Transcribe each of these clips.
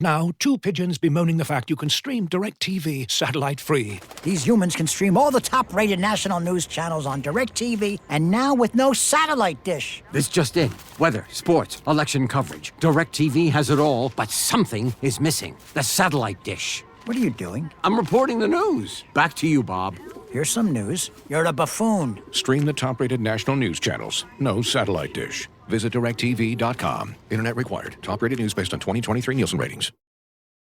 Now, two pigeons bemoaning the fact you can stream DirecTV satellite-free. These humans can stream all the top-rated national news channels on DirecTV, and now with no satellite dish. This just in. Weather, sports, election coverage. DirecTV has it all, but something is missing. The satellite dish. What are you doing? I'm reporting the news. Back to you, Bob. Here's some news. You're a buffoon. Stream the top-rated national news channels. No satellite dish. Visit DirecTV.com. Internet required. Top-rated news based on 2023 Nielsen ratings.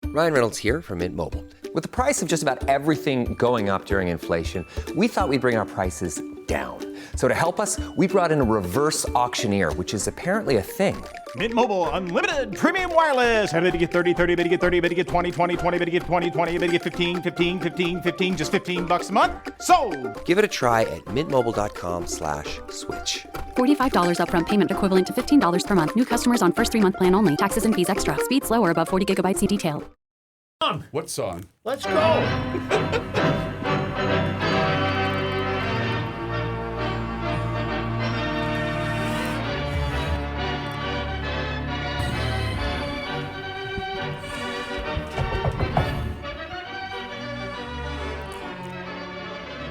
Ryan Reynolds here from Mint Mobile. With the price of just about everything going up during inflation, we thought we'd bring our prices down. So to help us, we brought in a reverse auctioneer, which is apparently a thing. Mint Mobile Unlimited Premium Wireless. How to get 30, 30, bit to get 30, bit to get 20, 20, 20, bit to get 20, 20, bit to get 15, 15, 15, 15, just $15 a month? Sold! Give it a try at mintmobile.com/switch. $45 upfront payment equivalent to $15 per month. New customers on first 3-month plan only. Taxes and fees extra. Speed slower above 40 gigabytes. See detail. What song? Let's go!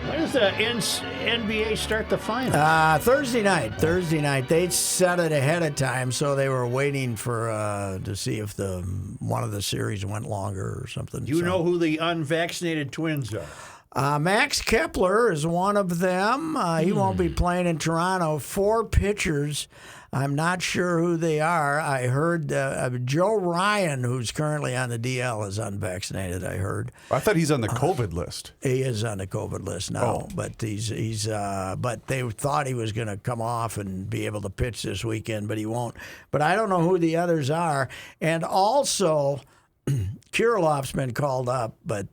When does the NBA start the final? Thursday night. They set it ahead of time, so they were waiting for to see if one of the series went longer or something. Do you know who the unvaccinated twins are? Max Kepler is one of them. He won't be playing in Toronto. 4 pitchers. I'm not sure who they are. I heard Joe Ryan, who's currently on the DL, is unvaccinated. I heard. I thought he's on the COVID list. He is on the COVID list now, but he's but they thought he was going to come off and be able to pitch this weekend, but he won't. But I don't know who the others are. And also, Kirilloff's been called up, but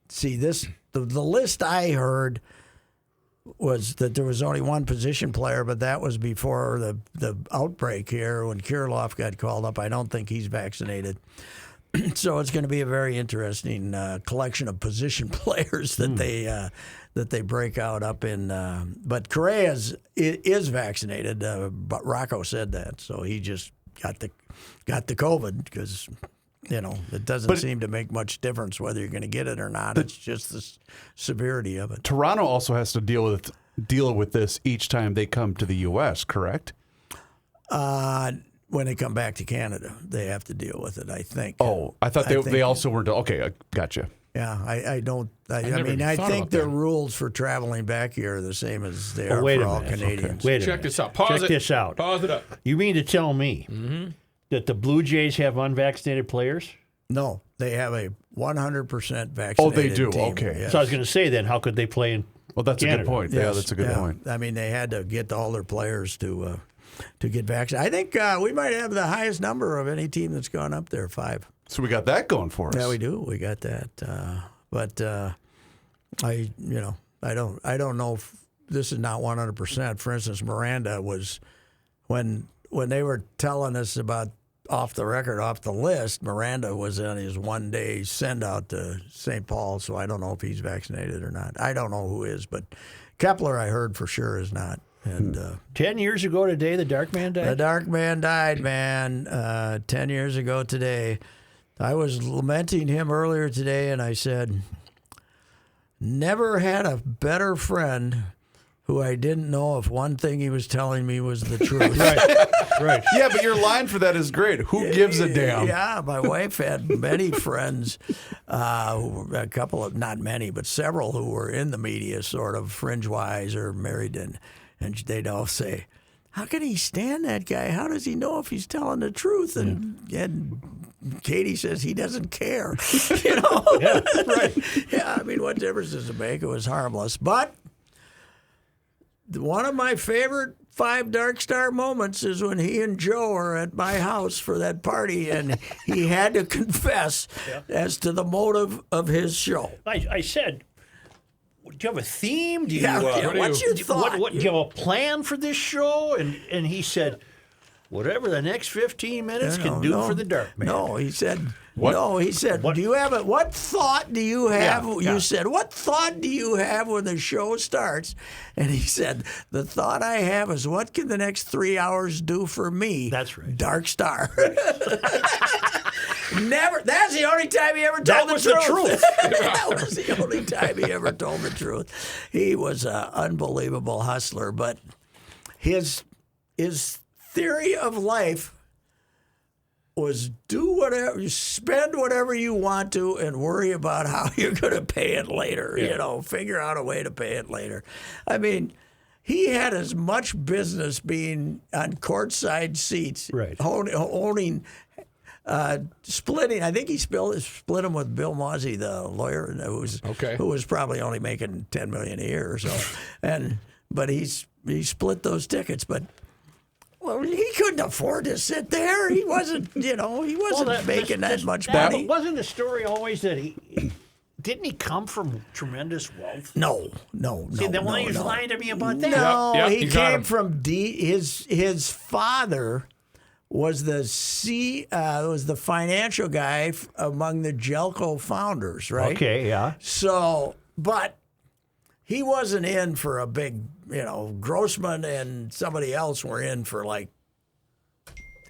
see the list I heard was that there was only one position player, but that was before the outbreak here when Kirilloff got called up. I don't think he's vaccinated. So it's going to be a very interesting collection of position players that they break out up in. But Correa is vaccinated. But Rocco said that, so he just got the COVID because. It doesn't seem to make much difference whether you're going to get it or not. It's just the severity of it. Toronto also has to deal with this each time they come to the U.S., correct? When they come back to Canada, they have to deal with it, I think. Oh, I thought they also weren't. Okay, I gotcha. Yeah, I think their rules for traveling back here are the same as they are for all Canadians. Okay. Check this out. Check this out. Pause it up. You mean to tell me that the Blue Jays have unvaccinated players? No, they have a 100% vaccinated Oh, they do? team. Okay. Yes. So I was going to say then, how could they play in Well, that's Canada? a good point. Yes, Yeah, that's a good point. I mean, they had to get all their players to get vaccinated. I think we might have the highest number of any team that's gone up there, 5. So we got that going for us. Yeah, we do. We got that. But I don't know if this is not 100%. For instance, Miranda was when they were telling us about off the record, off the list, Miranda was on his one-day send-out to St. Paul, so I don't know if he's vaccinated or not. I don't know who is, but Kepler, I heard for sure, is not. And 10 years ago today, the Dark Man died? The Dark Man died, man, 10 years ago today. I was lamenting him earlier today, and I said, never had a better friend who I didn't know if one thing he was telling me was the truth. Right. Yeah, but your line for that is great. Who gives a damn? Yeah, my wife had many friends, a couple of, not many, but several who were in the media, sort of fringe-wise or married, and they'd all say, how can he stand that guy? How does he know if he's telling the truth? And Katie says he doesn't care. Yeah, right. Yeah, I mean, what difference does it make? It was harmless. But one of my favorite 5 Dark Star moments is when he and Joe are at my house for that party, and he had to confess as to the motive of his show. I said, do you have a theme? Do you, what's your thought? Do you have a plan for this show? And he said, whatever the next 15 minutes can do for the Dark Man. No, he said. What? No, he said. Do you have it? What thought do you have? Yeah. You said, what thought do you have when the show starts? And he said, the thought I have is, what can the next 3 hours do for me? That's right. Dark Star. Never. That's the only time he ever told the truth. That was the only time he ever told the truth. He was an unbelievable hustler, but his theory of life was do whatever, spend whatever you want to, and worry about how you're going to pay it later. You know, figure out a way to pay it later. I mean, he had as much business being on courtside seats, owning, splitting. I think he split him with Bill Mausey, the lawyer, who was probably only making $10 million a year or so, but he split those tickets, but. Well, he couldn't afford to sit there. He wasn't, making that much money. Wasn't the story always that didn't he come from tremendous wealth? No. See, then why he's lying to me about that? No, he came from his father was the financial guy among the Jelco founders, right? Okay, yeah. So, but he wasn't in for a big, Grossman and somebody else were in for like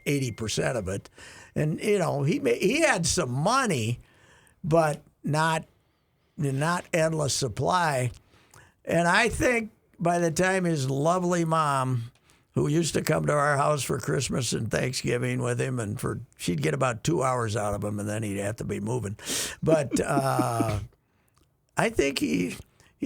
80% of it. And, he had some money, but not endless supply. And I think by the time his lovely mom, who used to come to our house for Christmas and Thanksgiving with him, and she'd get about 2 hours out of him, and then he'd have to be moving. But I think he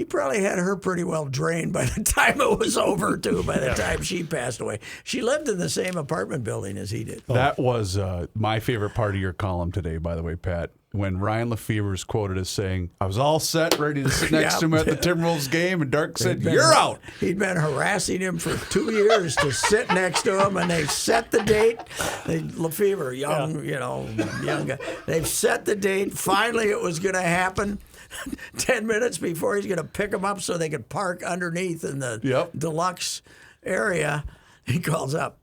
probably had her pretty well drained by the time it was over, too, by the time she passed away. She lived in the same apartment building as he did. That was my favorite part of your column today, by the way, Pat, when Ryan Lefevre is quoted as saying, I was all set, ready to sit next to him at the Timberwolves game, and Dark said, you're out. He'd been harassing him for 2 years to sit next to him, and they set the date. Lefevre, young guy. They've set the date. Finally, it was going to happen. 10 minutes before he's going to pick them up so they could park underneath in the deluxe area, he calls up.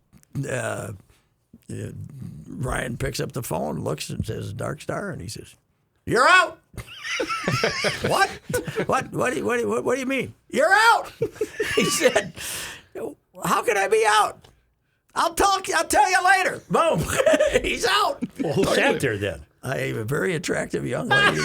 Ryan picks up the phone, looks and says, Dark Star, and he says, you're out. What? What do you mean? You're out. He said, how can I be out? I'll tell you later. Boom. He's out. Well, who sat there then? A very attractive young lady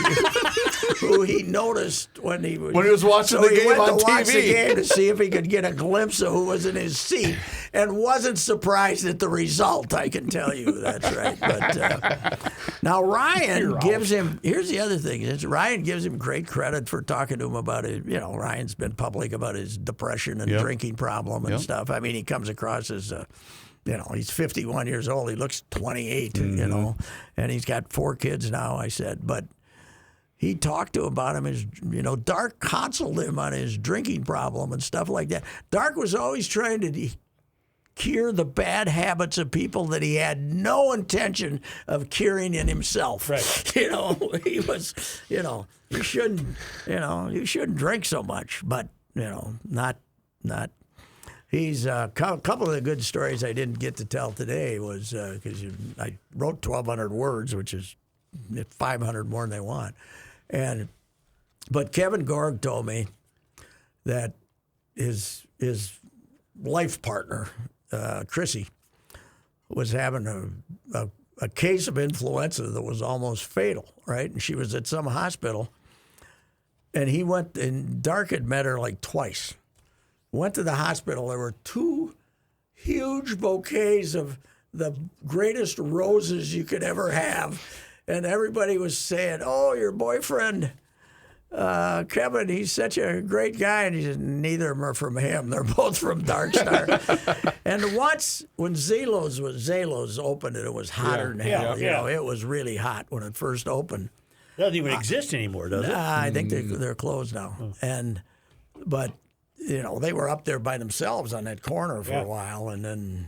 who he noticed when he was watching the game on TV. Watch the game to see if he could get a glimpse of who was in his seat, and wasn't surprised at the result. I can tell you that's right. But now Ryan gives him. Here's the other thing: is Ryan gives him great credit for talking to him about it. Ryan's been public about his depression and drinking problem and stuff. I mean, he comes across as. He's 51 years old. He looks 28, and he's got 4 kids now, I said. But he talked to him about him. Dark counseled him on his drinking problem and stuff like that. Dark was always trying to cure the bad habits of people that he had no intention of curing in himself. Right. He was, you shouldn't drink so much, but, not. He's a couple of the good stories I didn't get to tell today was because I wrote 1,200 words, which is 500 more than they want. But Kevin Gorg told me that his life partner, Chrissy, was having a case of influenza that was almost fatal, right? And she was at some hospital, and he went, and Dark had met her like twice. Went to the hospital. There were 2 huge bouquets of the greatest roses you could ever have. And everybody was saying, oh, your boyfriend, Kevin, he's such a great guy. And he said, neither of them are from him. They're both from Dark Star. And once, when Zalo's opened it was hotter than hell. It was really hot when it first opened. It doesn't even exist anymore, does it? I think they're closed now. But they were up there by themselves on that corner for a while, and then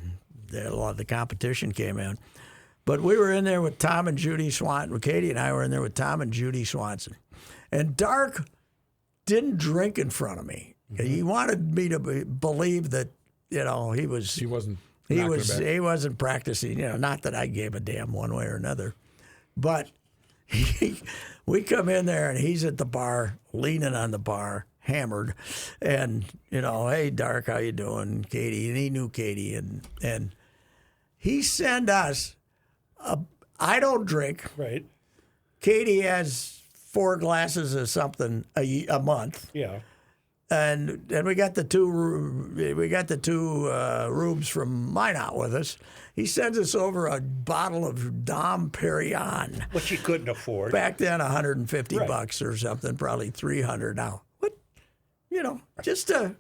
a lot of the competition came in. But we were in there with Tom and Judy Swanson. Katie and I were in there with Tom and Judy Swanson. And Dark didn't drink in front of me. Mm-hmm. He wanted me to believe that, he wasn't practicing, not that I gave a damn one way or another. But we come in there, and he's at the bar, leaning on the bar, hammered, and hey Dark, how you doing, Katie? And he knew Katie, and he sent us I don't drink. Right. Katie has 4 glasses of something a month. Yeah. And we got the two rubes from Minot with us. He sends us over a bottle of Dom Perignon. Which you couldn't afford. Back then, $150 Right. bucks or something, probably $300 now. What, just to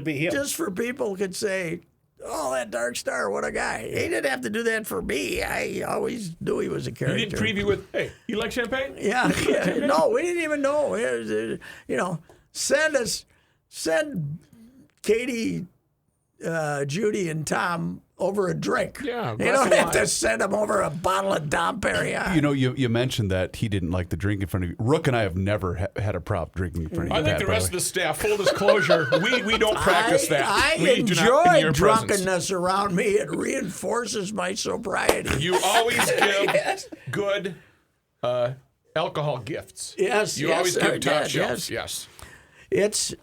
be him. just for people could say, "Oh, that Dark Star, what a guy!" He didn't have to do that for me. I always knew he was a character. You didn't preview with, hey, you like champagne? Yeah. No, we didn't even know. It was, send Katie, Judy, and Tom over a drink. Yeah, You glass don't of have wine. to send them over a bottle of Dom Perignon. You mentioned that he didn't like the drink in front of you. Rook and I have never had a prop drinking in front of you. I think Pat, the by rest of way. the staff, full disclosure, we don't practice that. I We do not in enjoy your presence. drunkenness around me. It reinforces my sobriety. You always give good alcohol gifts. Yes, You yes, always I give top did, shelves. yes. Yes.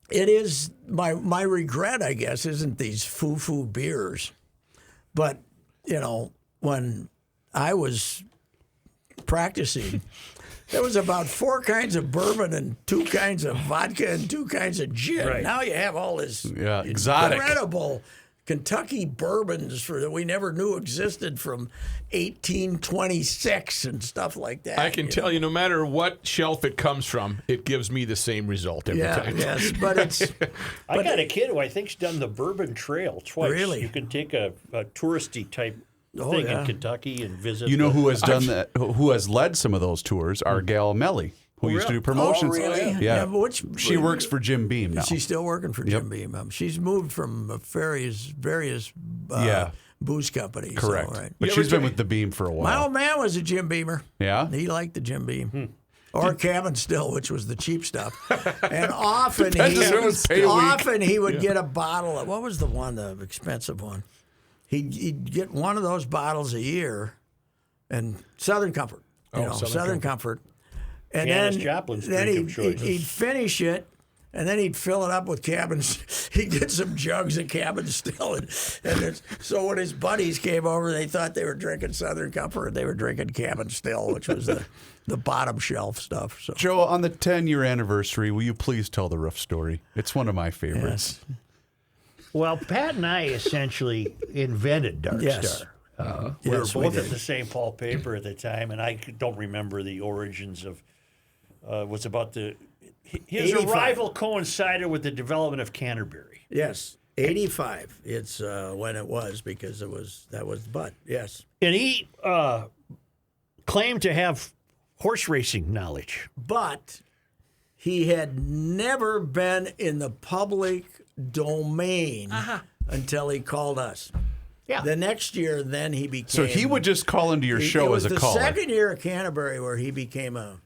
It is my regret, I guess, isn't these foo-foo beers. But, when I was practicing, there was about 4 kinds of bourbon and 2 kinds of vodka and 2 kinds of gin. Right. Now you have all this exotic. incredible Kentucky bourbons that we never knew existed from 1826 and stuff like that. I can tell you, no matter what shelf it comes from, it gives me the same result every time. Yes, but it's I got a kid who I think's done the Bourbon Trail twice. Really? You can take a touristy type Oh, thing yeah. in Kentucky and visit. You know the- who has done that? Who has led some of those tours? Our gal Melly, who used to do promotions. Oh, really? Yeah. But She works for Jim Beam now. She's still working for Jim Beam. She's moved from various Yeah. booze companies. Correct. So, right. But You she's ever been take- with the Beam for a My while. old man was a Jim Beamer. Yeah? He liked the Jim Beam. Or Cabin Still, which was the cheap stuff. And often he would get a bottle of, what was the expensive one? He'd get one of those bottles a year, and Southern Comfort. Southern Comfort. And Janis then, Joplin's then drink of choice. he'd finish it, and then he'd fill it up with Cabin. He'd get some jugs of Cabin Still, so when his buddies came over, they thought they were drinking Southern Comfort, and they were drinking Cabin Still, which was the bottom shelf stuff. So Joe, on the 10-year anniversary, will you please tell the Roof story? It's one of my favorites. yes, Well, Pat and I essentially invented Dark Yes. Star. Yes, We were we both at did. the St. Paul paper at the time, and I don't remember the origins of what's about his 85. arrival coincided with the development of Canterbury. yes, 85. It's when it was because that was Bud. Yes, And he claimed to have horse racing knowledge. but he had never been in the public domain until he called us. Yeah. The next year, then he became. So he would just call into your show it was as a the caller. second year of Canterbury where he became a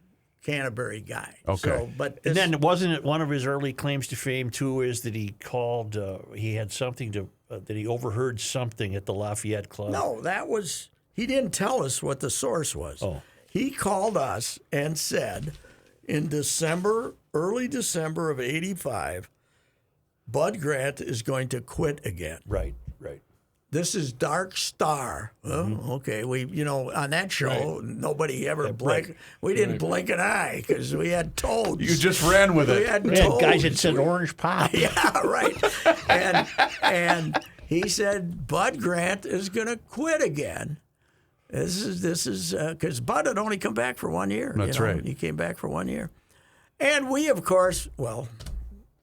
Canterbury guy. Okay. So, but And then wasn't it one of his early claims to fame too is that he called he had something to that he overheard something at the Lafayette Club. no, he didn't tell us what the source was. Oh. He called us and said in early December of 85, Bud Grant is going to quit again. Right. This is Dark Star. Oh, okay. We, on that show, nobody ever blinked. We didn't blink an eye because we had toads. You just ran with we it. had Yeah, toads. guys had said orange pop. Yeah, right. And he said Bud Grant is going to quit again. This is because Bud had only come back for 1 year. That's right. He came back for 1 year, and we, of course,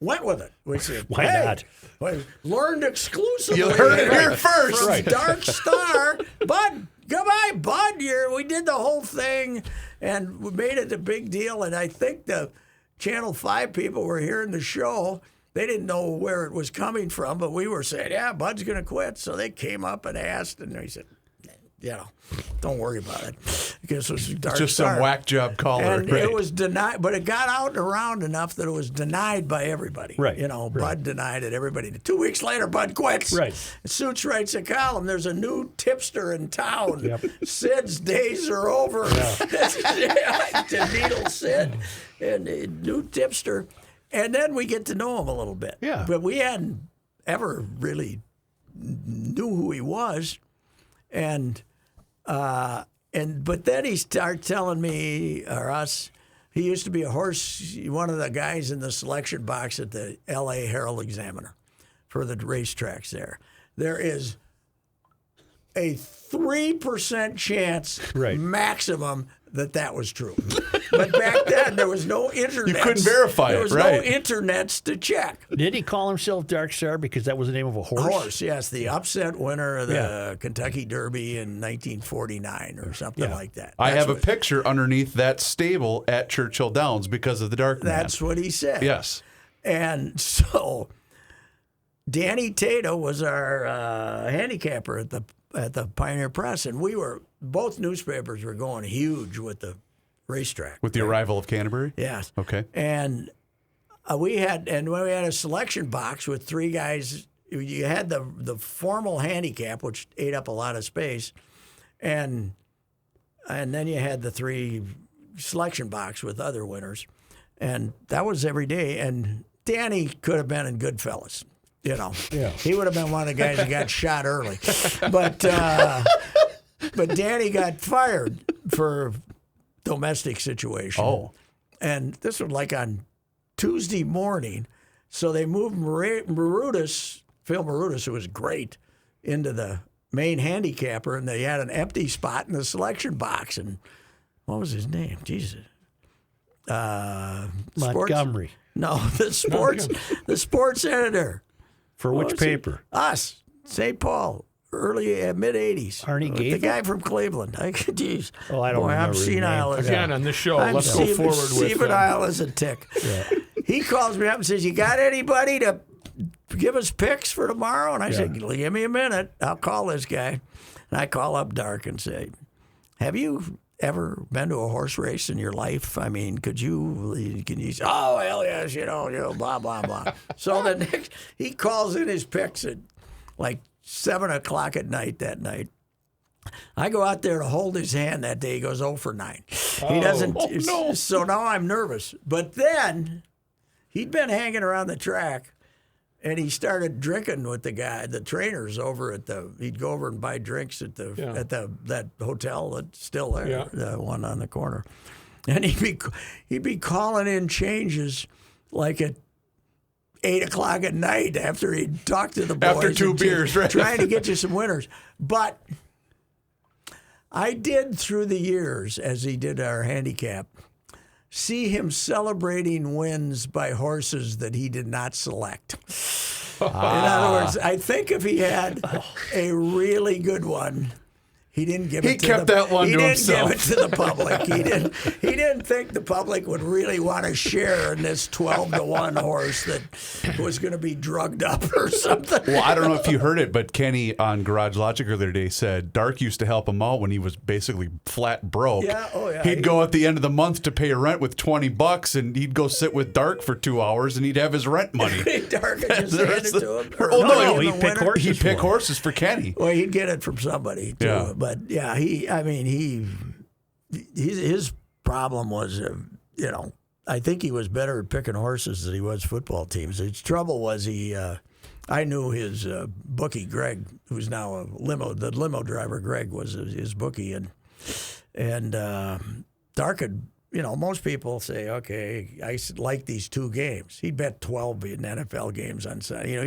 went with it. We said, Why hey, not? we learned exclusively. You heard it here first. From Dark Star, Bud. Goodbye, Bud. We did the whole thing, and we made it a big deal. And I think the Channel 5 people were hearing the show. They didn't know where it was coming from, but we were saying, yeah, Bud's going to quit. So they came up and asked, and we said, don't worry about it. Because it was Dark Just Star. some whack job caller. And Right. it was denied, but it got out and around enough that it was denied by everybody. Right, Bud denied it. Everybody did. 2 weeks later, Bud quits. Right. Suits writes a column. There's a new tipster in town. Sid's days are over. To needle Sid, and a new tipster, and then we get to know him a little bit. Yeah. But we hadn't ever really knew who he was, and But then he started telling me, or us, he used to be one of the guys in the selection box at the L.A. Herald Examiner for the racetracks there. There is a 3% chance maximum that was true. But back then, there was no internet. You couldn't verify there it, was right? no internets to check. Did he call himself Dark Star because that was the name of a horse? Yes, the upset winner of the Kentucky Derby in 1949 or something like that. I have a picture underneath that stable at Churchill Downs because of the Dark Man. That's what he said. Yes. And so Danny Tato was our handicapper at the Pioneer Press, and both newspapers were going huge with the racetrack. With the arrival of Canterbury? Yes. Okay. And we had a selection box with three guys. You had the formal handicap, which ate up a lot of space, and then you had the three selection box with other winners, and that was every day. And Danny could have been in Goodfellas. He would have been one of the guys that got shot early, but Danny got fired for domestic situation. Oh, and this was like on Tuesday morning, so they moved Phil Marutis, who was great, into the main handicapper, and they had an empty spot in the selection box. And what was his name? Jesus, Montgomery. No, the sports editor. For which paper? Us, St. Paul, early mid '80s. Arnie Gaither? The guy from Cleveland. Geez. Oh, I don't remember I'm his senile name. as Again, on this show, let's go forward with senile as a tick. Yeah. He calls me up and says, "You got anybody to give us picks for tomorrow?" And I said, "Give me a minute. I'll call this guy." And I call up Dark and say, "Have you ever been to a horse race in your life? I mean, can you say, oh, hell yes, blah, blah, blah." So the next, he calls in his picks at like 7 o'clock at night that night. I go out there to hold his hand that day. He goes 0 for 9. He doesn't. no. So now I'm nervous. But then he'd been hanging around the track, and he started drinking with the trainers over at he'd go over and buy drinks at that hotel that's still there, the one on the corner. And he'd be calling in changes like at 8 o'clock at night after he'd talked to the boys. After 2 beers, right? Trying to get you some winners. But I did, through the years, as he did our handicap, see him celebrating wins by horses that he did not select. In other words, I think if he had a really good one, he didn't give it to kept that one to himself. He didn't give it to the public. He didn't think the public would really want to share in this 12-1 horse that was going to be drugged up or something. Well, I don't know if you heard it, but Kenny on Garage Logic earlier today said Dark used to help him out when he was basically flat broke. Yeah, oh yeah. He'd go at the end of the month to pay rent with $20, and he'd go sit with Dark for 2 hours, and he'd have his rent money. Dark would just hand it to him. Oh, no, he'd pick horses. He'd pick for him. horses for Kenny. Well, he'd get it from somebody too. Yeah. But yeah, his problem was, I think he was better at picking horses than he was football teams. His trouble was I knew his bookie Greg, who's now the limo driver. Greg was his bookie, and Dark had. Most people say, okay, I like these 2 games. He'd bet 12 in NFL games on Sunday.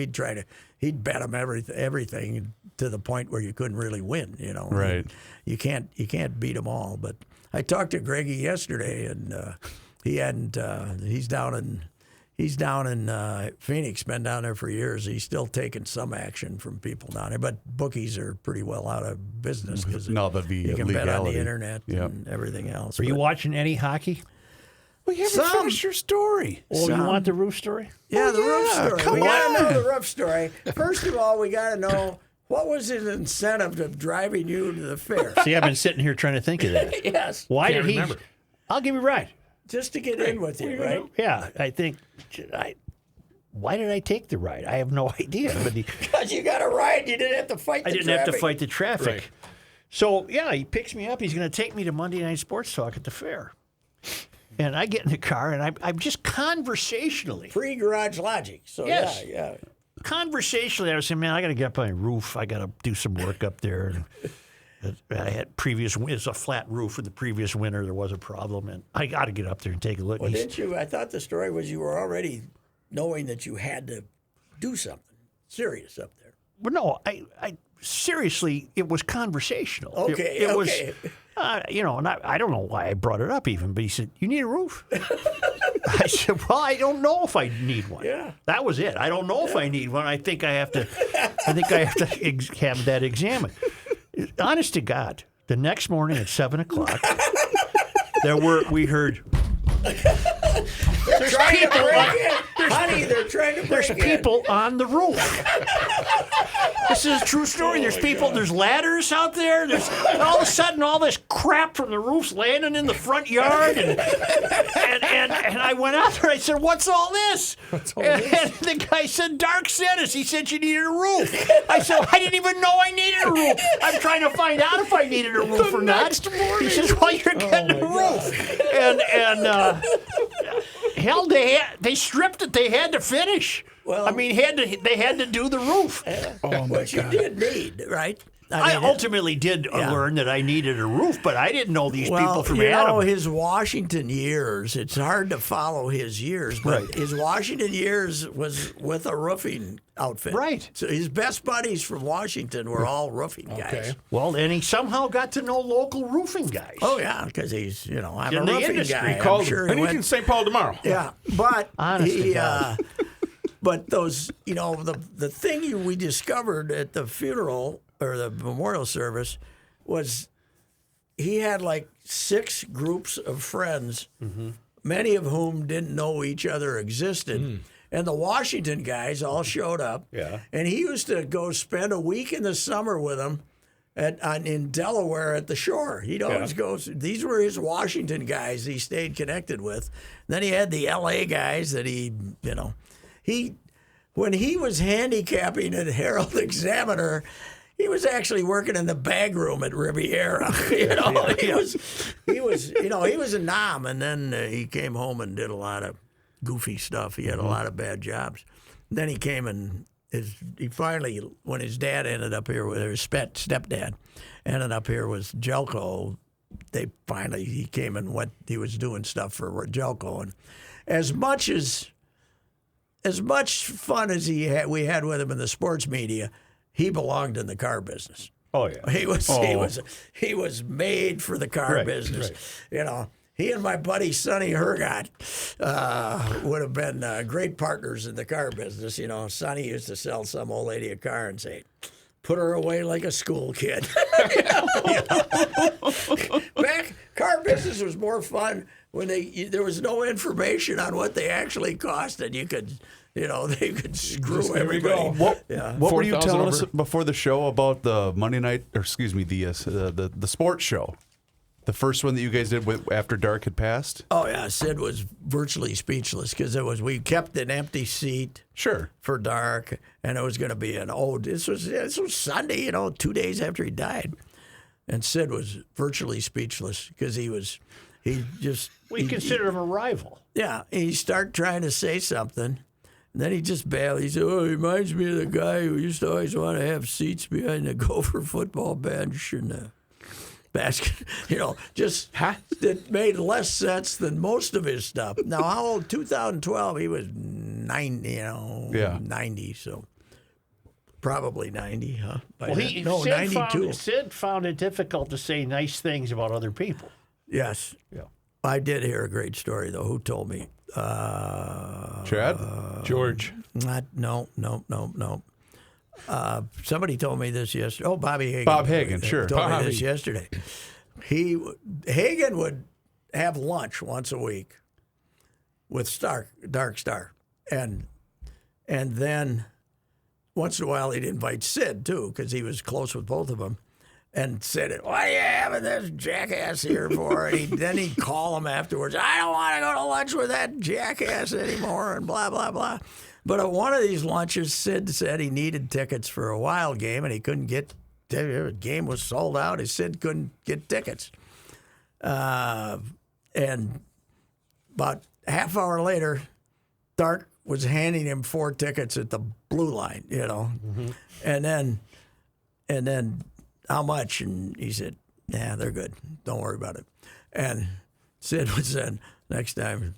He'd bet them everything to the point where you couldn't really win. Right. You can't beat them all. But I talked to Greggy yesterday, and he hadn't. He's down in Phoenix. Been down there for years. He's still taking some action from people down there, but bookies are pretty well out of business because No, that'd be you can bet on the legality. internet Yep. and everything else. Are you watching any hockey? We haven't finished your story. Oh, you want the roof story? Yeah, the roof story. come We got to on. know the roof story. First of all, we got to know what was his incentive of driving you to the fair. See, I've been sitting here trying to think of that. Yes, Why Can't did he? remember. I'll give you right. just to get in with you, right? Yeah, I think. Why did I take the ride? I have no idea. But Because you got a ride, you didn't have to fight. I didn't have to fight the traffic. Right. So yeah, he picks me up. He's going to take me to Monday Night Sports Talk at the fair. And I get in the car, and I'm just conversationally. Pre-Garage Logic. So Yes. yeah. Conversationally, I was saying, man, I got to get up on my roof. I got to do some work up there. I had it's a flat roof. In the previous winter, there was a problem, and I got to get up there and take a look. Well, didn't you? I thought the story was you were already knowing that you had to do something serious up there. Well, no, I seriously, it was conversational. Okay, it was, okay. And I don't know why I brought it up even, but he said, "You need a roof." I said, "Well, I don't know if I need one." Yeah, that was it. I don't know if I need one. I think I have to. Have that examined. Honest to God, the next morning at 7:00, we heard. There's people. They're trying to break There's people on the roof. This is a true story. There's people. God. There's ladders out there. There's all of a sudden all this crap from the roofs landing in the front yard, and I went out there. I said, "What's all this?" And the guy said, "Dark sent us. He said you needed a roof." I said, "I didn't even know I needed a roof. I'm trying to find out if I needed a roof or not." He says, "Well, you're getting a roof," and hell, they stripped it. They had to finish. Well, I mean, they had to do the roof. Which you did need, right? I ultimately did learn that I needed a roof, but I didn't know these people from Adam. His Washington years, it's hard to follow his years, but his Washington years was with a roofing outfit. Right. So his best buddies from Washington were all roofing guys. Well, and he somehow got to know local roofing guys. Oh, yeah, because he's, I'm in a the roofing industry. guy. He called sure him. And he's in St. Paul tomorrow. Yeah, but Honest to God. But those, the thing we discovered at the funeral or the memorial service was he had like 6 groups of friends, many of whom didn't know each other existed. And the Washington guys all showed up. Yeah. And he used to go spend a week in the summer with them in Delaware at the shore. He'd always go. These were his Washington guys he stayed connected with. Then he had the L.A. guys that when he was handicapping at Herald Examiner, he was actually working in the bag room at Riviera. He was a nom, and then he came home and did a lot of goofy stuff. He had a lot of bad jobs. Then he came and he finally, when his dad ended up here with his stepdad, ended up here with Jelko. He came and he was doing stuff for Jelko, and as much fun as we had with him in the sports media, he belonged in the car business. Oh yeah, he was made for the car business. Right. He and my buddy Sonny Hergott would have been great partners in the car business. Sonny used to sell some old lady a car and say, "Put her away like a school kid." Back, car business was more fun when there was no information on what they actually cost, and you could. They could screw everybody. What were you telling us before the show about the Monday night, or excuse me, the sports show? The first one that you guys did after Dark had passed? Oh, yeah. Sid was virtually speechless because we kept an empty seat for Dark, and it was going to be this was Sunday, 2 days after he died. And Sid was virtually speechless because we considered him a rival. Yeah. He started trying to say something. And then he just bailed. He said, "Oh, he reminds me of the guy who used to always want to have seats behind the Gopher football bench and the basket." That made less sense than most of his stuff. Now, how old? 2012, he was 90, 90, so probably 90, huh? Sid found it difficult to say nice things about other people. Yes. Yeah. I did hear a great story, though. Who told me? Chad? George. No. Somebody told me this yesterday. Oh, Bobby Hagan. Bob Hagan, sure. Told me this yesterday. Hagan would have lunch once a week with Dark Star, and then once in a while he'd invite Sid too because he was close with both of them. And said, "What are you having this jackass here for?" And then he'd call him afterwards. "I don't want to go to lunch with that jackass anymore," and blah, blah, blah. But at one of these lunches, Sid said he needed tickets for a Wild game, and he couldn't get the game was sold out. Sid couldn't get tickets. And about half hour later, Dark was handing him 4 tickets at the blue line, And then how much? And he said, "Yeah, they're good. Don't worry about it." And Sid said, Next time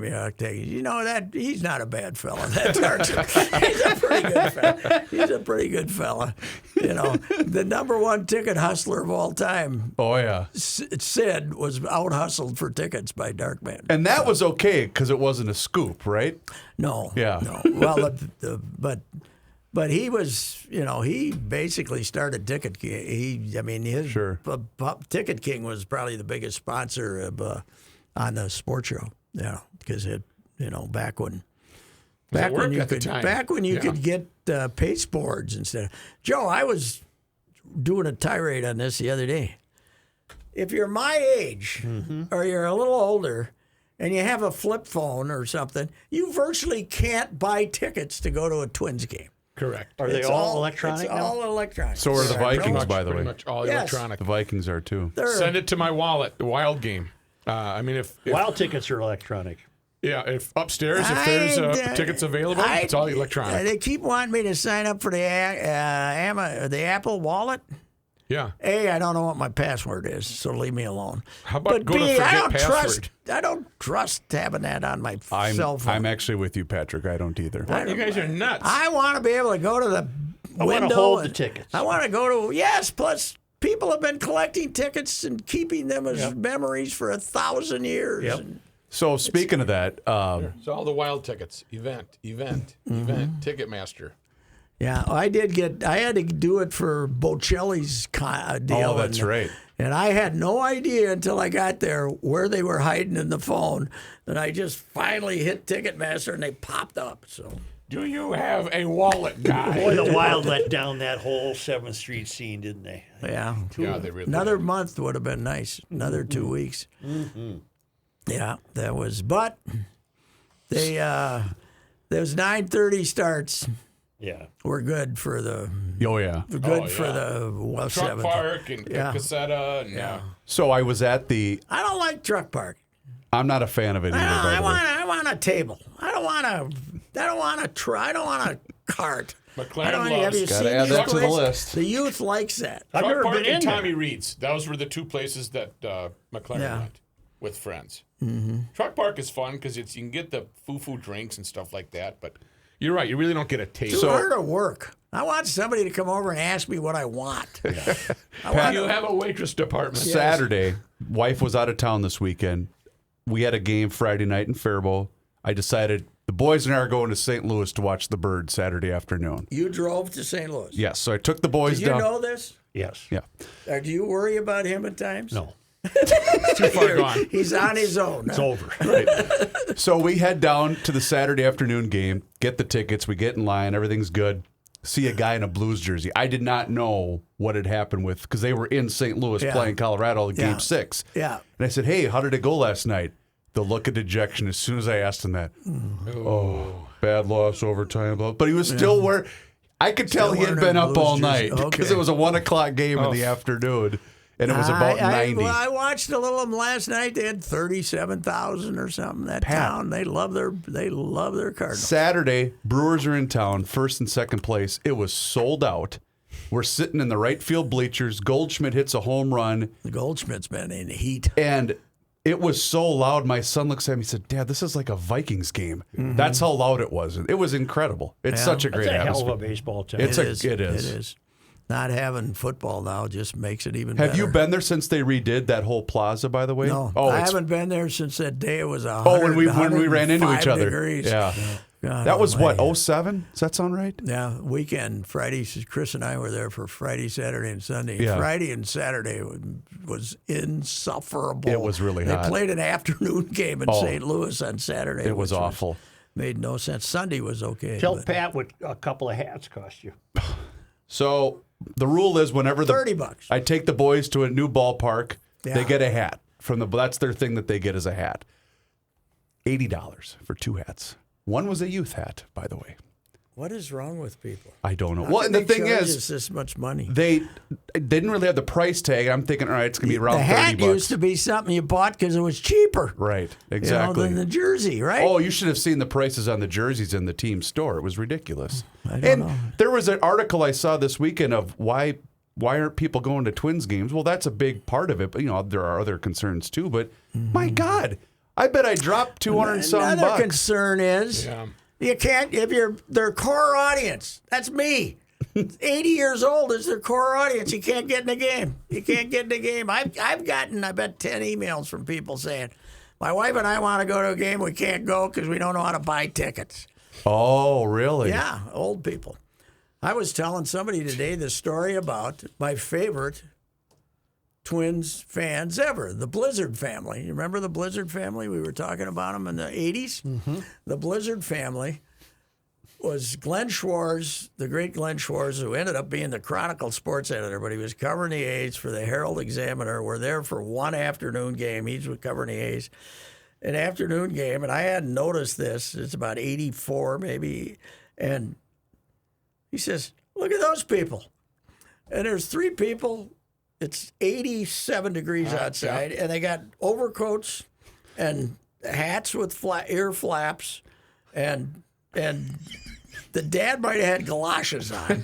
you ought to take it. You know that he's not a bad fella. That Darkson. He's a pretty good fella. He's a pretty good fella. You know, the number one ticket hustler of all time. Oh yeah. Sid was out hustled for tickets by Darkman. And that was okay because it wasn't a scoop, right? No. Yeah. No. Well, but he was, you know, he basically started Ticket King. His Sure. Ticket King was probably the biggest sponsor of. On the sports show, because back when you could get pasteboards instead of Joe. I was doing a tirade on this the other day. If you're my age or you're a little older and you have a flip phone or something, you virtually can't buy tickets to go to a Twins game. Correct. Are they all electronic? It's all electronic. So are the Vikings, by the way. Pretty much all Yes. electronic. The Vikings are too. Send it to my wallet. The Wild game. If Wild tickets are electronic. if upstairs if there's tickets available, it's all electronic. They keep wanting me to sign up for the Apple Wallet. Yeah. A, I don't know what my password is, so leave me alone. How about but go to B, forget password? I don't trust having that on my cell phone. I'm actually with you, Patrick. I don't either. You guys are nuts. I want to be able to go to the I window. want to hold the and tickets. I want to go to plus. People have been collecting tickets and keeping them as memories for 1,000 years. Yep. And So speaking of that, It's all the Wild tickets. Event. Ticketmaster. yeah, I had to do it for Bocelli's deal. Oh, that's right. And I had no idea until I got there where they were hiding in the phone. And I just finally hit Ticketmaster and they popped up. So. Do you have a wallet, guy? Boy, the Wild let down that whole 7th Street scene, didn't they? Yeah. Yeah, they really Another month would have been nice. Another 2 weeks. Mm-hmm. Yeah, that was. But they those 9:30 starts. Yeah. Were good for the. Oh yeah. For the Truck 7th. Park and Caseta and So I was at the. I don't like Truck Park. I'm not a fan of it either. by the way. I want a table. I don't want a cart. McLaren Have you Gotta seen add these that to the places? list. The youth likes that. I've Truck never Park been in and there. Tommy Reed's. Those were the two places that McLaren Yeah. went with friends. Mm-hmm. Truck Park is fun because you can get the foo-foo drinks and stuff like that. But you're right, you really don't get a taste. Too hard to work. I want somebody to come over and ask me what I want. You have a waitress department. Saturday, wife was out of town this weekend. We had a game Friday night in Faribault. I decided the boys and I are going to St. Louis to watch the Birds Saturday afternoon. You drove to St. Louis. Yes, so I took the boys Did you down. know this? Yes. Yeah. Or do you worry about him at times? No. Too far gone. He's on his own. It's over. Right. So we head down to the Saturday afternoon game, get the tickets, we get in line, everything's good. See a guy in a Blues jersey. I did not know what had happened with, because they were in St. Louis playing Colorado in Game 6. Yeah. And I said, hey, how did it go last night? The look of dejection as soon as I asked him that. Oh, bad loss, overtime. But he was still where I could tell he had wearing been a up Blues all jersey. night because Okay. it was a 1 o'clock game in the afternoon. And it was about 90. I watched a little of them last night. They had 37,000 or something. That town, they love their Cardinals. Saturday, Brewers are in town, first and second place. It was sold out. We're sitting in the right field bleachers. Goldschmidt hits a home run. The Goldschmidt's been in the heat. And it was so loud. My son looks at me and said, Dad, this is like a Vikings game. Mm-hmm. That's how loud it was. It was incredible. It's such a great That's a hell atmosphere. of a baseball town. It is. It is. Not having football now just makes it even better. Have you been there since they redid that whole plaza, by the way? No, Oh, I it's- haven't been there since that day. It was 100, when we ran into each 105 other. degrees. Yeah. God That was what, almighty. 07? Does that sound right? Yeah, weekend, Friday. Chris and I were there for Friday, Saturday, and Sunday. Yeah. Friday and Saturday was insufferable. It was really they hot. played an afternoon game in St. Louis on Saturday. It was which awful. Made no sense. Sunday was okay. Tell but Pat what a couple of hats cost you. So the rule is whenever $30. I take the boys to a new ballpark, Yeah. they get a hat from the. That's their thing that they get is a hat. $80 for 2 hats. One was a youth hat, by the way. What is wrong with people? I don't know. How Well, can and the they thing charge is, us this much money. they didn't really have the price tag. I'm thinking, all right, it's gonna be around The hat $30. used to be something you bought because it was cheaper. Right, You know, exactly. than the jersey, right? Oh, you should have seen the prices on the jerseys in the team store. It was ridiculous. I don't And know. there was an article I saw this weekend of why why aren't people going to Twins games? Well, that's a big part of it. But, there are other concerns too. But, my God, I bet I dropped 200 and some Another bucks. concern is you can't, if you're their core audience, that's me. 80 years old is their core audience. You can't get in the game. You can't get in the game. I've gotten, I bet, 10 emails from people saying, my wife and I want to go to a game. We can't go because we don't know how to buy tickets. Oh, really? Yeah, old people. I was telling somebody today the story about my favorite Twins fans ever, the Blizzard family. You remember the Blizzard family? We were talking about them in the 80s. Mm-hmm. The Blizzard family was Glenn Schwartz, the great Glenn Schwartz, who ended up being the Chronicle sports editor, but he was covering the A's for the Herald Examiner. We're there for one afternoon game. He's covering the A's. An afternoon game, and I hadn't noticed this. It's about 84 maybe. And he says, look at those people. And there's 3 people. It's 87 degrees outside, and they got overcoats and hats with ear flaps, and the dad might have had galoshes on,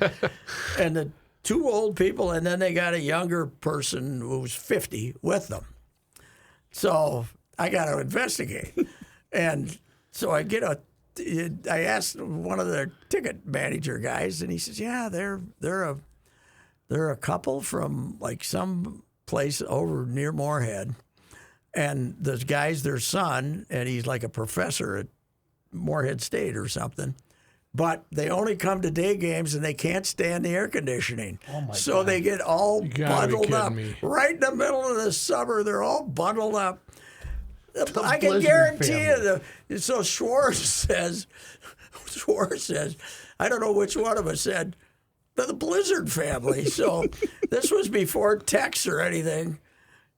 and the 2 old people, and then they got a younger person who was 50 with them. So I got to investigate, and so I asked one of the ticket manager guys, and he says, "Yeah, they're a couple from like some place over near Moorhead, and the guy's their son, and he's like a professor at Moorhead State or something. But they only come to day games and they can't stand the air conditioning. Oh my God. They get all bundled up. Right in the middle of the summer, they're all bundled up. I can guarantee you. So Schwartz says, I don't know which one of us said, the Blizzard family. So this was before text or anything.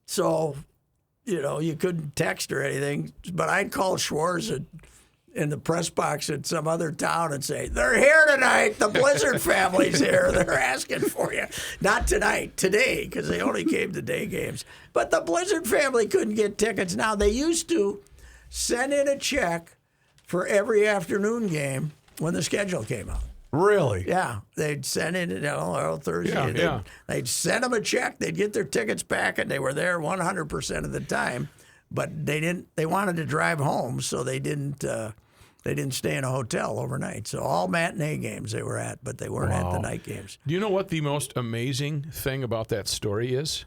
So, you couldn't text or anything. But I'd call Schwartz in the press box at some other town and say, they're here tonight. The Blizzard family's here. They're asking for you. Not tonight, today, because they only came to day games. But the Blizzard family couldn't get tickets. Now, they used to send in a check for every afternoon game when the schedule came out. Really? Yeah. They'd send in, Thursday. They'd send them a check. They'd get their tickets back, and they were there 100% of the time. But they wanted to drive home, so they didn't stay in a hotel overnight. So all matinee games they were at, but they weren't at the night games. Do you know what the most amazing thing about that story is?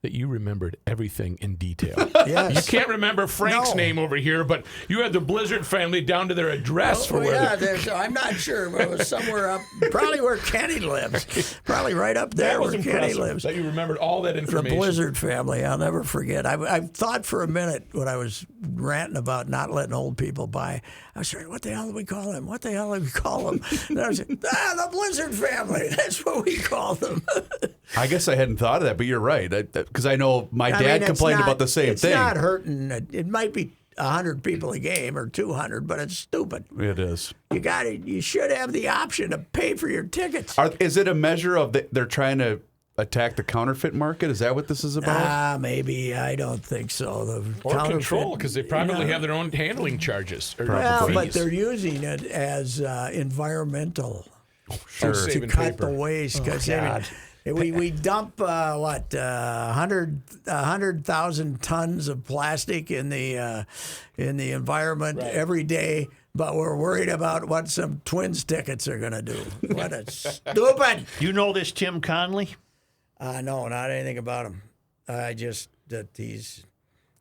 That you remembered everything in detail. Yes. You can't remember Frank's name over here, but you had the Blizzard family down to their address for where I'm not sure, but it was somewhere up, probably where Kenny lives. Probably right up there where Kenny lives. That you remembered all that information. The Blizzard family, I'll never forget. I thought for a minute when I was ranting about not letting old people buy, I was saying, what the hell do we call them? What the hell do we call them? And I was like, the Blizzard family. That's what we call them. I guess I hadn't thought of that, but you're right. Because I know my dad complained about the same thing. It's not hurting. It might be 100 people a game or 200, but it's stupid. It is. You should have the option to pay for your tickets. Is it a measure of they're trying to attack the counterfeit market? Is that what this is about? Maybe. I don't think so. Or control, because they probably have their own handling charges. Well, but they're using it as environmental to cut the waste. Because we dump 100,000 tons of plastic in the environment every day, but we're worried about what some Twins tickets are going to do. What a stupid! You know this Tim Conley? No, not anything about him. Just that he's,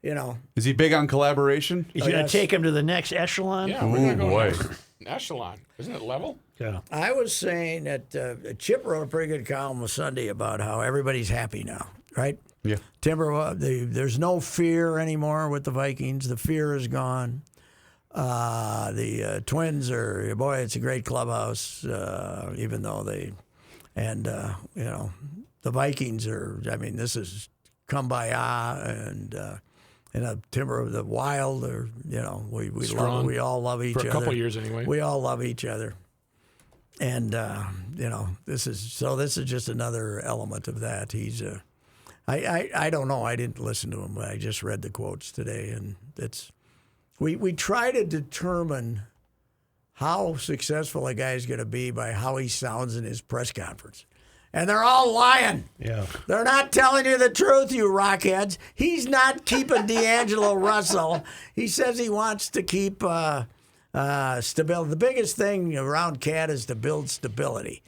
Is he big on collaboration? He's going to take him to the next echelon. Yeah, we're going to echelon. Isn't it level? Yeah. I was saying that Chip wrote a pretty good column Sunday about how everybody's happy now, right? Yeah. Timber, there's no fear anymore with the Vikings. The fear is gone. The Twins it's a great clubhouse, even though the Vikings this is kumbaya and Timber of the Wild, we all love each other. For a couple of years anyway. We all love each other. And this is just another element of that. He's I don't know. I didn't listen to him, but I just read the quotes today, and we try to determine how successful a guy is going to be by how he sounds in his press conference. And they're all lying. Yeah. They're not telling you the truth, you rockheads. He's not keeping D'Angelo Russell. He says he wants to keep stability. The biggest thing around Cat is to build stability.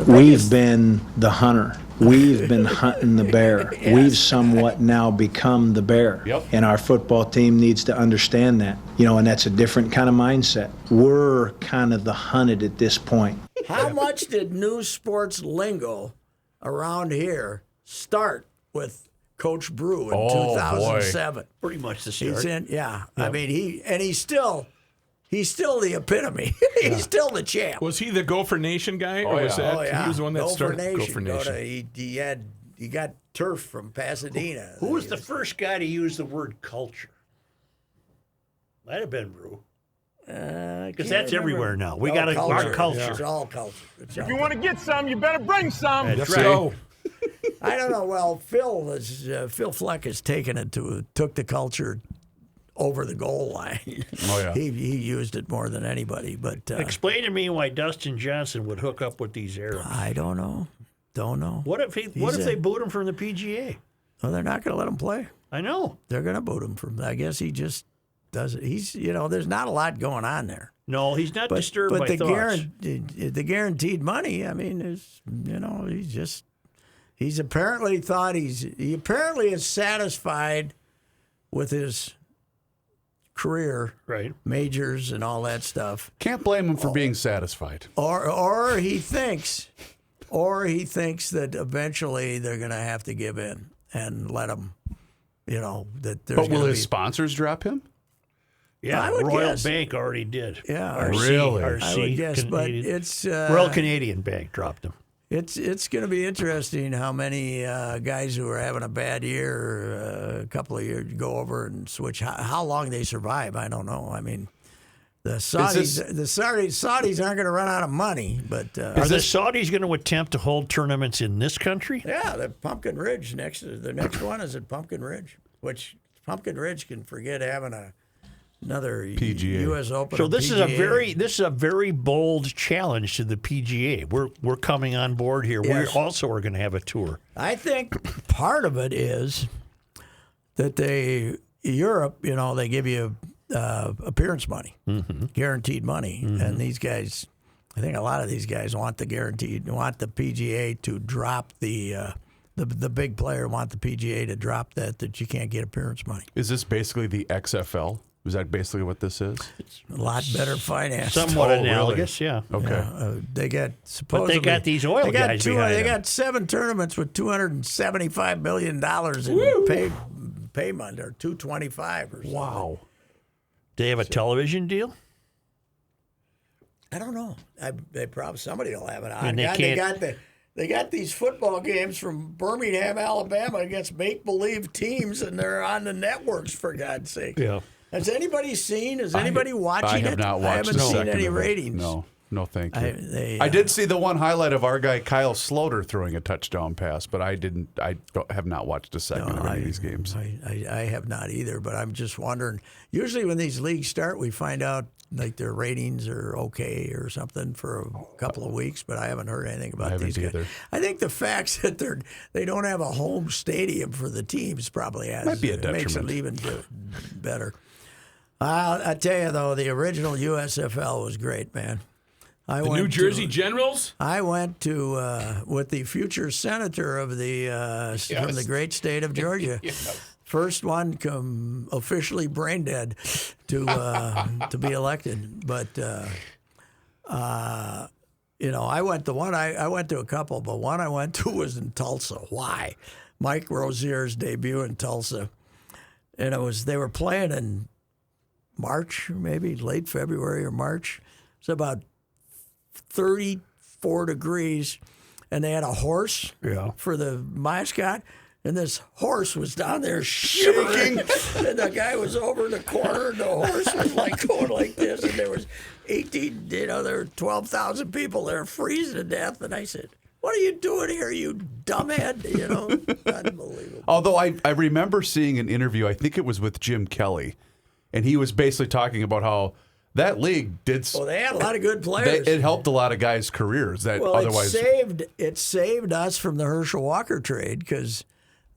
We've been the hunter. We've been hunting the bear. Yes. We've somewhat now become the bear. Yep. And our football team needs to understand that. And that's a different kind of mindset. We're kind of the hunted at this point. How much did news sports lingo around here start with Coach Brew in 2007? Pretty much the start. He's in, yeah. I mean, he's still the epitome. He's still the champ. Was he the Gopher Nation guy, or was Oh, that yeah. he was the one that Gopher started Nation. Gopher Nation? He got turf from Pasadena. Who was the first guy to use the word culture? Might have been Brew. Because that's everywhere now. We got our culture. It's all culture. If you want to get some, you better bring some. That's Let's right. go. I don't know. Well, Phil Fleck has took the culture over the goal line. Oh, yeah. He used it more than anybody. But Explain to me why Dustin Johnson would hook up with these Arabs. I don't know. What if they boot him from the PGA? Well, they're not going to let him play. I know. They're going to boot him from. I guess he just does it. He's there's not a lot going on there. No, he's not disturbed by the thoughts. the guaranteed money. I mean, is he's apparently thought he apparently is satisfied with his career, Right. majors and all that stuff. Can't blame him for being satisfied. Or he thinks that eventually they're going to have to give in and let him. That there's. But will gonna his be, sponsors drop him? Yeah, I would Royal guess. Bank already did. Yeah, Really? RC, I would guess, but it's Royal Canadian Bank dropped him. It's going to be interesting how many guys who are having a bad year, a couple of years, go over and switch. How long they survive, I don't know. I mean, the Saudis aren't going to run out of money, but Are the Saudis going to attempt to hold tournaments in this country? yeah, the Pumpkin Ridge the next one is at Pumpkin Ridge, which Pumpkin Ridge can forget having another PGA. U.S. Open. So or this PGA. is a very bold challenge to the PGA. We're coming on board here. Yes. We also are going to have a tour. I think part of it is that Europe, they give you appearance money, guaranteed money, and these guys, I think a lot of these guys want the PGA to drop the big player want the PGA to drop that you can't get appearance money. Is this basically the XFL? Is that basically what this is? A lot better financed. Somewhat really? analogous, yeah. Okay. They got But supposedly they got these oil guys behind They them. got 7 tournaments with $275 million in payment, or $225 or something. Wow. They have a television deal? I don't know. They probably somebody will have it on. And They got these football games from Birmingham, Alabama against make-believe teams, and they're on the networks, for God's sake. Yeah. Has anybody seen? Is anybody watching I have it? not watched I haven't a seen second any of it. ratings. No, thank you. I did see the one highlight of our guy Kyle Sloter throwing a touchdown pass, but I have not watched a second of any of these games. I have not either, but I'm just wondering. Usually when these leagues start, we find out like their ratings are okay or something for a couple of weeks, but I haven't heard anything about these guys. either. I think the fact that they don't have a home stadium for the teams probably Might be a makes it detriment. even better. I tell you though, the original USFL was great, man. The New Jersey Generals? I went to with the future senator of from the great state of Georgia. First one officially brain dead to be elected, but I went to one. I went to a couple, but one I went to was in Tulsa. Why? Mike Rozier's debut in Tulsa, and they were playing in March, maybe late February or March. It's about 34 degrees, and they had a horse for the mascot, and this horse was down there shivering, and the guy was over in the corner, and the horse was like going like this, and there was 12,000 people there freezing to death, and I said, "What are you doing here, you dumbhead?" Unbelievable. Although I remember seeing an interview, I think it was with Jim Kelly, and he was basically talking about how that league did. Well, they had a lot of good players. It helped a lot of guys' careers that otherwise. It saved us from the Herschel Walker trade because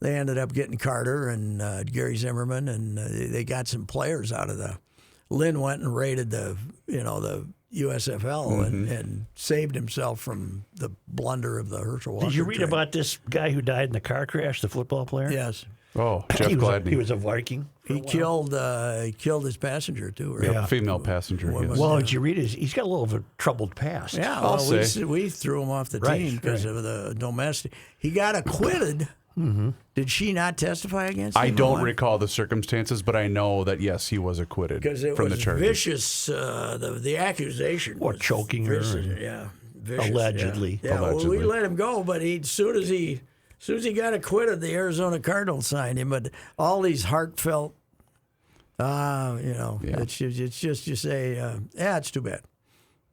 they ended up getting Carter and Gary Zimmerman, and they got some players out of the. Lynn went and raided the USFL and saved himself from the blunder of the Herschel Walker. Did you read trade. about this guy who died in the car crash, the football player? Yes. Oh, Jeff Gladney. He was a Viking. He killed his passenger too. Right? Yeah, female passenger. Yes. Well, did you read his? He's got a little of a troubled past. Yeah, I'll well, say. we threw him off the team because of the domestic. He got acquitted. Did she not testify against him? I don't recall the circumstances, but I know that yes, he was acquitted because it from was the charges. vicious. The accusation Or was choking her vicious, and- yeah, vicious, Allegedly. Yeah, Allegedly. Well, we let him go, but as soon as he got acquitted, the Arizona Cardinals signed him. But all these heartfelt, it's just you say, it's too bad.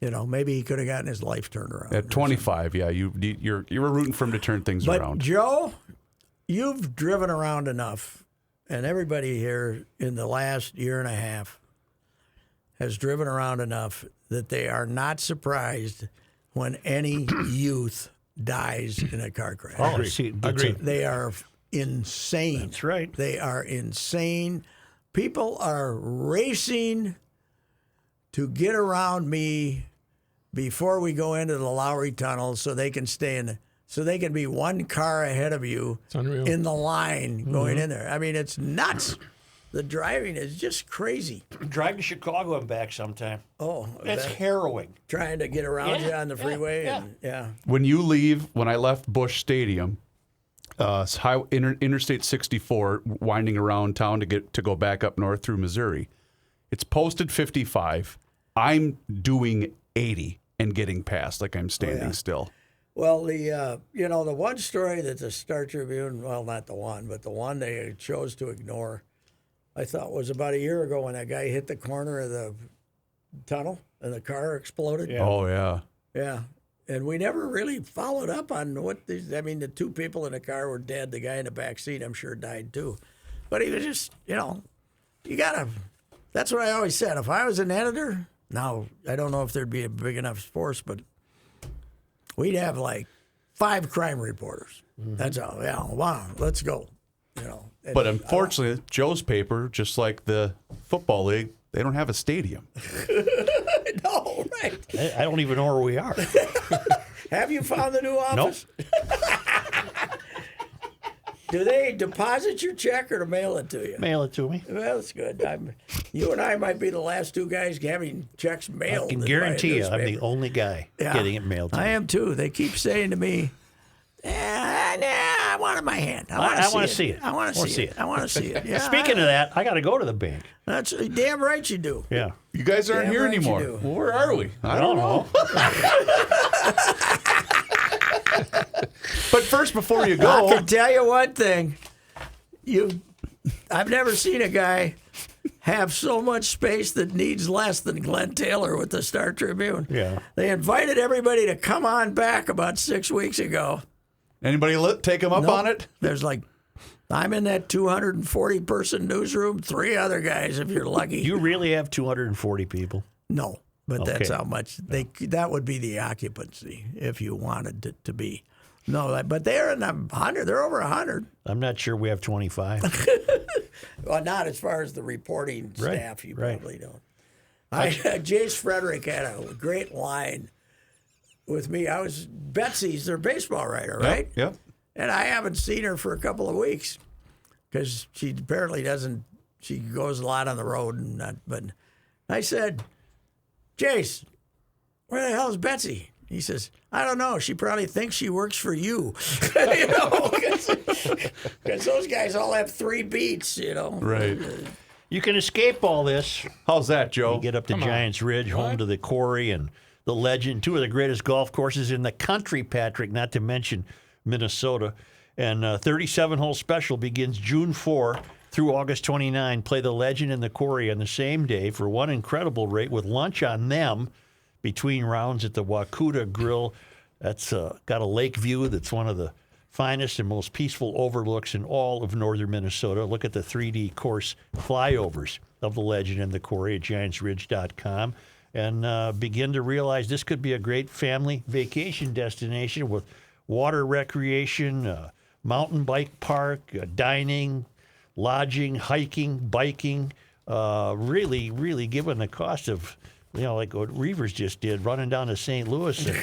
Maybe he could have gotten his life turned around. At 25, yeah, you were rooting for him to turn things But around. Joe, you've driven around enough, and everybody here in the last year and a half has driven around enough that they are not surprised when any youth dies in a car crash. Oh, see, Agreed. They are insane. That's right. They are insane. People are racing to get around me before we go into the Lowry Tunnel so they can so they can be one car ahead of you unreal. in the line going in there. I mean, it's nuts. The driving is just crazy. Drive to Chicago and back sometime. Oh, That's harrowing. trying to get around you on the freeway. yeah. When I left Busch Stadium, Interstate 64, winding around town to go back up north through Missouri, it's posted 55. I'm doing 80 and getting past like I'm standing still. Well, the one story that the Star Tribune, well, not the one, but the one they chose to ignore, I thought was about a year ago when that guy hit the corner of the tunnel and the car exploded. Yeah. Oh, yeah. Yeah. And we never really followed up on what the two people in the car were dead. The guy in the back seat, I'm sure, died too. But he was just, that's what I always said. If I was an editor, now, I don't know if there'd be a big enough force, but we'd have like 5 crime reporters. That's all. Yeah, wow, let's go. But unfortunately, Joe's paper, just like the football league, they don't have a stadium. No, right. I don't even know where we are. Have you found the new office? Do they deposit your check or to mail it to you? Mail it to me. Well, that's good. You and I might be the last 2 guys having checks mailed. I can by a guarantee you I'm the newspaper. only guy getting it mailed to me. I am too. They keep saying to me, I want it in my hand. I want to see it. I want to see it. I want to see it. Yeah, Speaking of that, I got to go to the bank. That's damn right you do. Yeah. You guys aren't Damn here right you anymore. do. Well, where are we? I don't know. But first, before you I go, can tell you one thing. I've never seen a guy have so much space that needs less than Glenn Taylor with the Star Tribune. Yeah. They invited everybody to come on back about 6 weeks ago. anybody take him up Nope. on it? There's I'm in that 240-person newsroom, 3 other guys if you're lucky. You really have 240 people? No, but that's Okay. how much that would be the occupancy if you wanted it to be. No, but they're in 100. They're over 100. I'm not sure we have 25. Well, not as far as the reporting Right, staff. You right. probably don't. Jace Frederick had a great line with me. Betsy's their baseball writer, right? Yep. And I haven't seen her for a couple of weeks because she apparently doesn't. She goes a lot on the road, but I said, Jace, where the hell is Betsy? He says, I don't know. She probably thinks she works for you. Because those guys all have 3 beats, Right. You can escape all this. How's that, Joe? You get up to Giants Ridge, home to the Quarry and the Legend, 2 of the greatest golf courses in the country, Patrick, not to mention Minnesota. And 37-hole special begins June 4 through August 29. Play the Legend and the Quarry on the same day for one incredible rate with lunch on them between rounds at the Wakuta Grill. That's got a lake view that's one of the finest and most peaceful overlooks in all of northern Minnesota. Look at the 3D course flyovers of the legend and the quarry at GiantsRidge.com and begin to realize this could be a great family vacation destination with water recreation, mountain bike park, dining, lodging, hiking, biking. Really, really, given the cost of, like what Reavers just did, running down to St. Louis and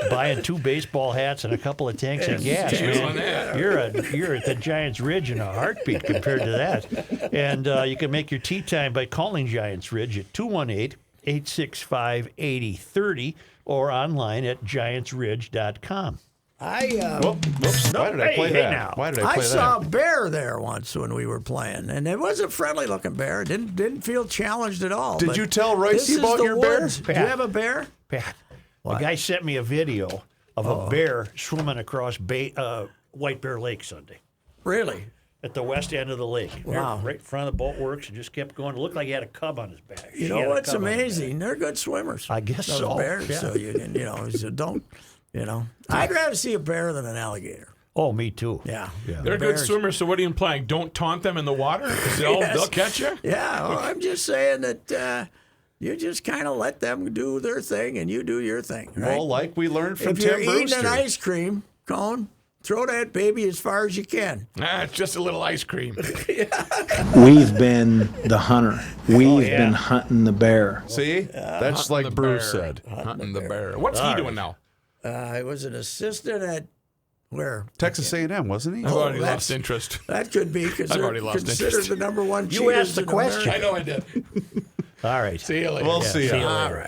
buying 2 baseball hats and a couple of tanks of gas. Man, you're at the Giants Ridge in a heartbeat compared to that. And you can make your tea time by calling Giants Ridge at 218-865-8030 or online at giantsridge.com. Whoops. Why did I play that? Now. Why did I play that? I saw a bear there once when we were playing, and it was a friendly-looking bear. Didn't feel challenged at all. Did you tell Ricey about your bear? Do you have a bear? Pat, a guy sent me a video of a bear swimming across White Bear Lake Sunday. Really? At the west end of the lake. Wow. Right in front of the boat works and just kept going. It looked like he had a cub on his back. You know what's amazing? They're good swimmers. I guess those so. Bears, Yeah. so you can, so don't, I'd rather see a bear than an alligator. Oh, me too. Yeah. They're good Bears. swimmers, so what are you implying? Don't taunt them in the water? 'Cause they'll catch you? Yeah, well, I'm just saying that you just kind of let them do their thing and you do your thing. Right? Well, like we learned from if you're Tim eating Brewster. an ice cream cone, throw that baby as far as you can. It's just a little ice cream. We've been the hunter. We've been hunting the bear. See? That's like Bruce said. Hunting the bear. What's he doing now? I was an assistant at where? Texas A&M, wasn't he? I've already that's- lost interest. That could be I've already lost considered interest. the number one. You asked the cheaters in America. question. I know I did. All right. See you later. We'll see See ya. you All later. right.